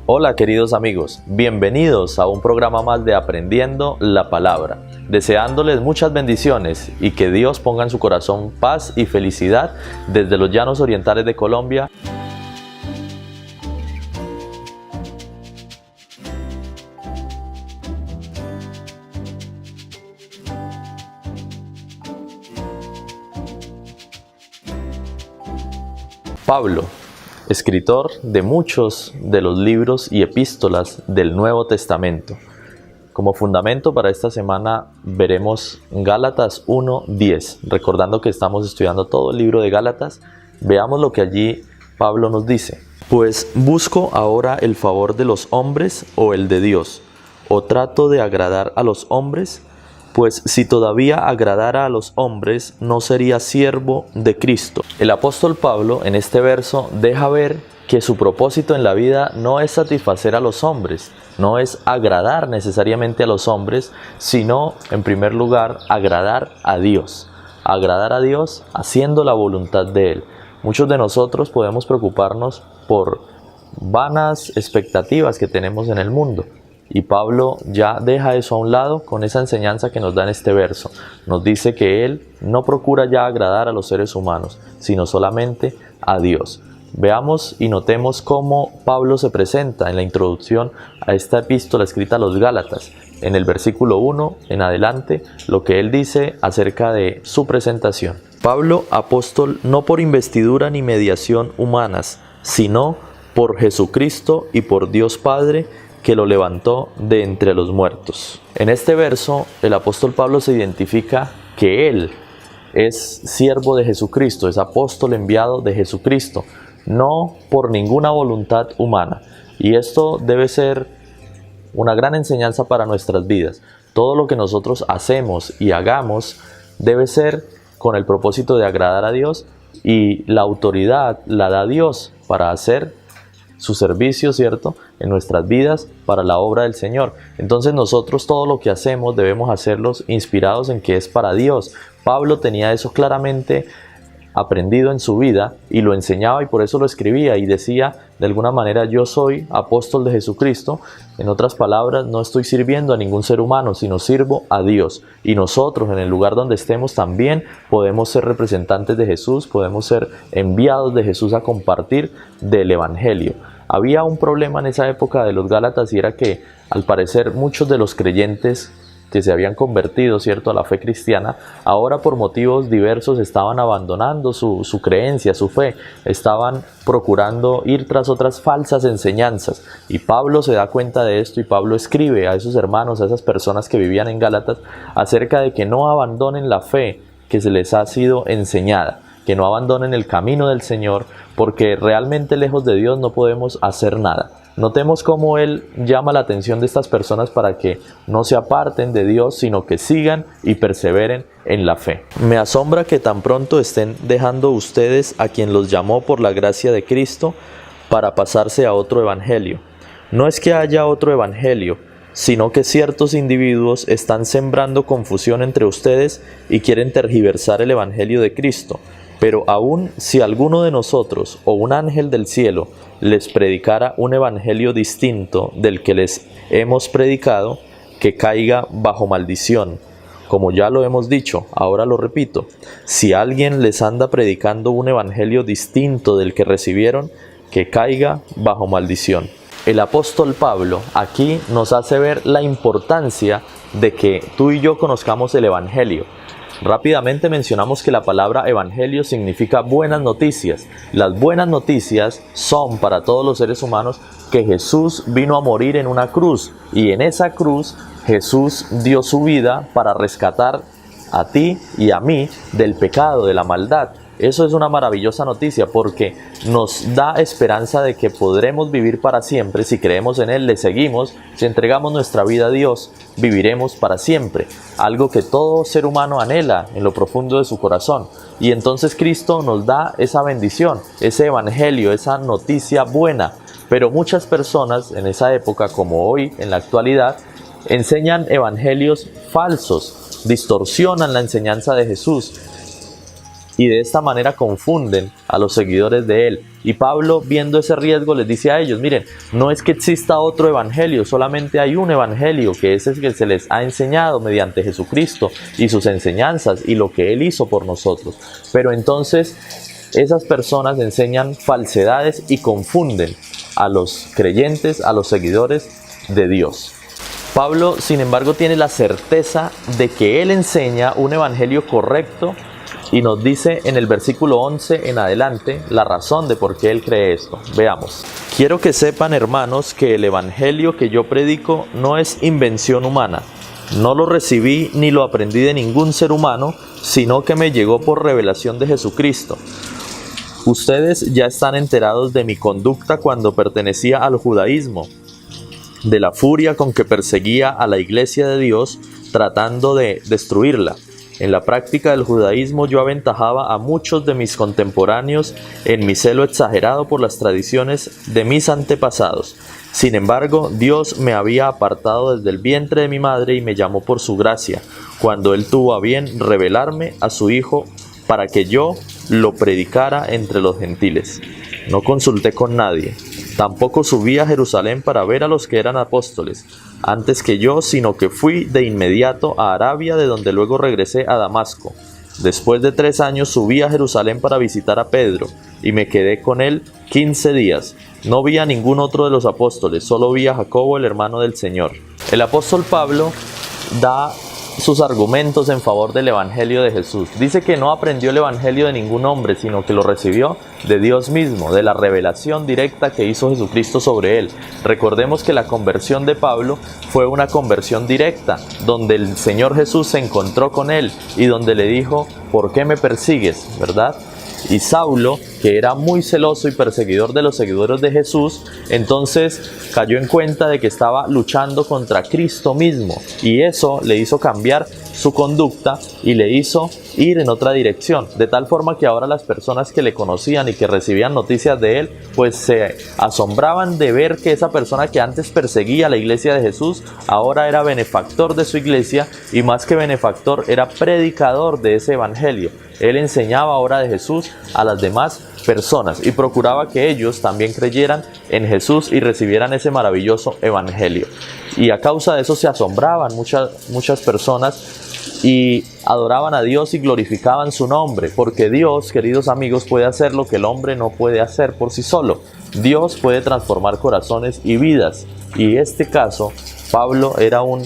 Hola queridos amigos, bienvenidos a un programa más de Aprendiendo la Palabra, deseándoles muchas bendiciones y que Dios ponga en su corazón paz y felicidad desde los llanos orientales de Colombia. Pablo, escritor de muchos de los libros y epístolas del Nuevo Testamento. Como fundamento para esta semana veremos Gálatas 1:10. Recordando que estamos estudiando todo el libro de Gálatas, veamos lo que allí Pablo nos dice. Pues busco ahora el favor de los hombres o el de Dios, o trato de agradar a los hombres, pues si todavía agradara a los hombres, no sería siervo de Cristo. El apóstol Pablo en este verso deja ver que su propósito en la vida no es satisfacer a los hombres, no es agradar necesariamente a los hombres, sino en primer lugar agradar a Dios haciendo la voluntad de Él. Muchos de nosotros podemos preocuparnos por vanas expectativas que tenemos en el mundo. Y Pablo ya deja eso a un lado con esa enseñanza que nos da en este verso. Nos dice que él no procura ya agradar a los seres humanos, sino solamente a Dios. Veamos y notemos cómo Pablo se presenta en la introducción a esta epístola escrita a los Gálatas. En el versículo 1 en adelante, lo que él dice acerca de su presentación. Pablo, apóstol, no por investidura ni mediación humanas, sino por Jesucristo y por Dios Padre, que lo levantó de entre los muertos. En este verso, el apóstol Pablo se identifica que él es siervo de Jesucristo, es apóstol enviado de Jesucristo, no por ninguna voluntad humana. Y esto debe ser una gran enseñanza para nuestras vidas. Todo lo que nosotros hacemos y hagamos debe ser con el propósito de agradar a Dios, y la autoridad la da Dios para hacer su servicio, ¿cierto?, en nuestras vidas para la obra del Señor. Entonces nosotros todo lo que hacemos debemos hacerlos inspirados en que es para Dios. Pablo tenía eso claramente aprendido en su vida y lo enseñaba, y por eso lo escribía y decía de alguna manera: yo soy apóstol de Jesucristo. En otras palabras, no estoy sirviendo a ningún ser humano, sino sirvo a Dios. Y nosotros en el lugar donde estemos también podemos ser representantes de Jesús, podemos ser enviados de Jesús a compartir del Evangelio. Había un problema en esa época de los Gálatas, y era que al parecer muchos de los creyentes que se habían convertido, ¿cierto?, a la fe cristiana, ahora por motivos diversos estaban abandonando su creencia, su fe, estaban procurando ir tras otras falsas enseñanzas. Y Pablo se da cuenta de esto, y Pablo escribe a esos hermanos, a esas personas que vivían en Gálatas, acerca de que no abandonen la fe que se les ha sido enseñada, que no abandonen el camino del Señor, porque realmente lejos de Dios no podemos hacer nada. Notemos cómo él llama la atención de estas personas para que no se aparten de Dios, sino que sigan y perseveren en la fe. Me asombra que tan pronto estén dejando ustedes a quien los llamó por la gracia de Cristo para pasarse a otro evangelio. No es que haya otro evangelio, sino que ciertos individuos están sembrando confusión entre ustedes y quieren tergiversar el evangelio de Cristo. Pero aun si alguno de nosotros o un ángel del cielo les predicara un evangelio distinto del que les hemos predicado, que caiga bajo maldición. Como ya lo hemos dicho, ahora lo repito: si alguien les anda predicando un evangelio distinto del que recibieron, que caiga bajo maldición. El apóstol Pablo aquí nos hace ver la importancia de que tú y yo conozcamos el evangelio. Rápidamente mencionamos que la palabra evangelio significa buenas noticias. Las buenas noticias son para todos los seres humanos que Jesús vino a morir en una cruz, y en esa cruz Jesús dio su vida para rescatar a ti y a mí del pecado, de la maldad. Eso es una maravillosa noticia, porque nos da esperanza de que podremos vivir para siempre si creemos en Él, le seguimos, si entregamos nuestra vida a Dios, viviremos para siempre. Algo que todo ser humano anhela en lo profundo de su corazón. Y entonces Cristo nos da esa bendición, ese evangelio, esa noticia buena. Pero muchas personas en esa época, como hoy en la actualidad, enseñan evangelios falsos, distorsionan la enseñanza de Jesús. y de esta manera confunden a los seguidores de él. Y Pablo, viendo ese riesgo, les dice a ellos: miren, no es que exista otro evangelio, solamente hay un evangelio, que es el que se les ha enseñado mediante Jesucristo y sus enseñanzas y lo que él hizo por nosotros. Pero entonces esas personas enseñan falsedades y confunden a los creyentes, a los seguidores de Dios. Pablo, sin embargo, tiene la certeza de que él enseña un evangelio correcto y nos dice en el versículo 11 en adelante la razón de por qué él cree esto. Veamos. Quiero que sepan, hermanos, que el evangelio que yo predico no es invención humana. No lo recibí ni lo aprendí de ningún ser humano, sino que me llegó por revelación de Jesucristo. Ustedes ya están enterados de mi conducta cuando pertenecía al judaísmo, de la furia con que perseguía a la iglesia de Dios tratando de destruirla. En la práctica del judaísmo yo aventajaba a muchos de mis contemporáneos en mi celo exagerado por las tradiciones de mis antepasados. Sin embargo, Dios me había apartado desde el vientre de mi madre y me llamó por su gracia, cuando Él tuvo a bien revelarme a su Hijo para que yo lo predicara entre los gentiles. No consulté con nadie. Tampoco subí a Jerusalén para ver a los que eran apóstoles antes que yo, sino que fui de inmediato a Arabia, de donde luego regresé a Damasco. Después de 3 años subí a Jerusalén para visitar a Pedro, y me quedé con él 15 días. No vi a ningún otro de los apóstoles, solo vi a Jacobo, el hermano del Señor. El apóstol Pablo da sus argumentos en favor del evangelio de Jesús. Dice que no aprendió el evangelio de ningún hombre, sino que lo recibió de Dios mismo, de la revelación directa que hizo Jesucristo sobre él. Recordemos que la conversión de Pablo fue una conversión directa, donde el Señor Jesús se encontró con él y donde le dijo: ¿por qué me persigues?, ¿verdad? Y Saulo, que era muy celoso y perseguidor de los seguidores de Jesús, entonces cayó en cuenta de que estaba luchando contra Cristo mismo, y eso le hizo cambiar su conducta y le hizo ir en otra dirección, de tal forma que ahora las personas que le conocían y que recibían noticias de él, pues se asombraban de ver que esa persona que antes perseguía a la iglesia de Jesús, ahora era benefactor de su iglesia, y más que benefactor, era predicador de ese evangelio. Él enseñaba ahora de Jesús a las demás personas y procuraba que ellos también creyeran en Jesús y recibieran ese maravilloso evangelio. Y a causa de eso se asombraban muchas personas y adoraban a Dios y glorificaban su nombre, porque Dios, queridos amigos, puede hacer lo que el hombre no puede hacer por sí solo. Dios puede transformar corazones y vidas, y en este caso Pablo era un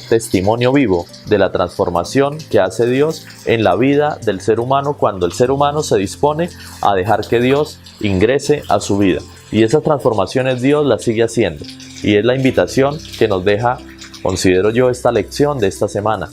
testimonio vivo de la transformación que hace Dios en la vida del ser humano cuando el ser humano se dispone a dejar que Dios ingrese a su vida. Y esas transformaciones Dios las sigue haciendo. Y es la invitación que nos deja, considero yo, esta lección de esta semana.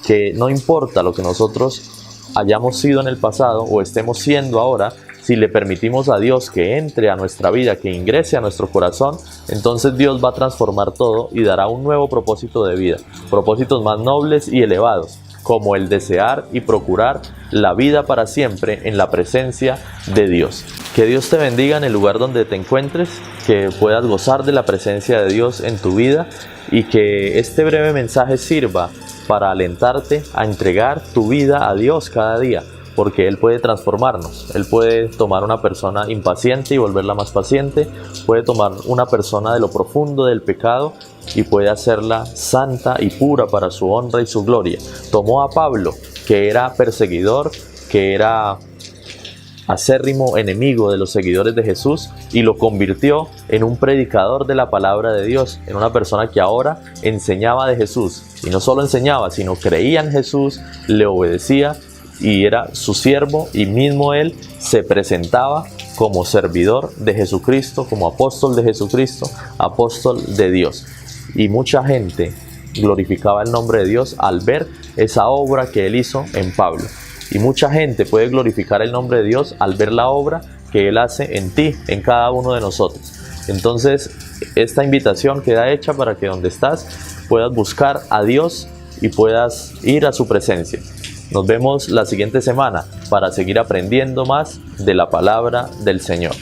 Que no importa lo que nosotros hayamos sido en el pasado o estemos siendo ahora, si le permitimos a Dios que entre a nuestra vida, que ingrese a nuestro corazón, entonces Dios va a transformar todo y dará un nuevo propósito de vida, propósitos más nobles y elevados, como el desear y procurar la vida para siempre en la presencia de Dios. Que Dios te bendiga en el lugar donde te encuentres, que puedas gozar de la presencia de Dios en tu vida y que este breve mensaje sirva para alentarte a entregar tu vida a Dios cada día, porque Él puede transformarnos. Él puede tomar una persona impaciente y volverla más paciente, puede tomar una persona de lo profundo del pecado y puede hacerla santa y pura para su honra y su gloria. Tomó a Pablo, que era perseguidor, que era acérrimo enemigo de los seguidores de Jesús, y lo convirtió en un predicador de la palabra de Dios, en una persona que ahora enseñaba de Jesús, y no solo enseñaba, sino creía en Jesús, le obedecía y era su siervo, y mismo él se presentaba como servidor de Jesucristo, como apóstol de Jesucristo, apóstol de Dios. Y mucha gente glorificaba el nombre de Dios al ver esa obra que él hizo en Pablo. Y mucha gente puede glorificar el nombre de Dios al ver la obra que Él hace en ti, en cada uno de nosotros. Entonces, esta invitación queda hecha para que donde estás puedas buscar a Dios y puedas ir a su presencia. Nos vemos la siguiente semana para seguir aprendiendo más de la palabra del Señor.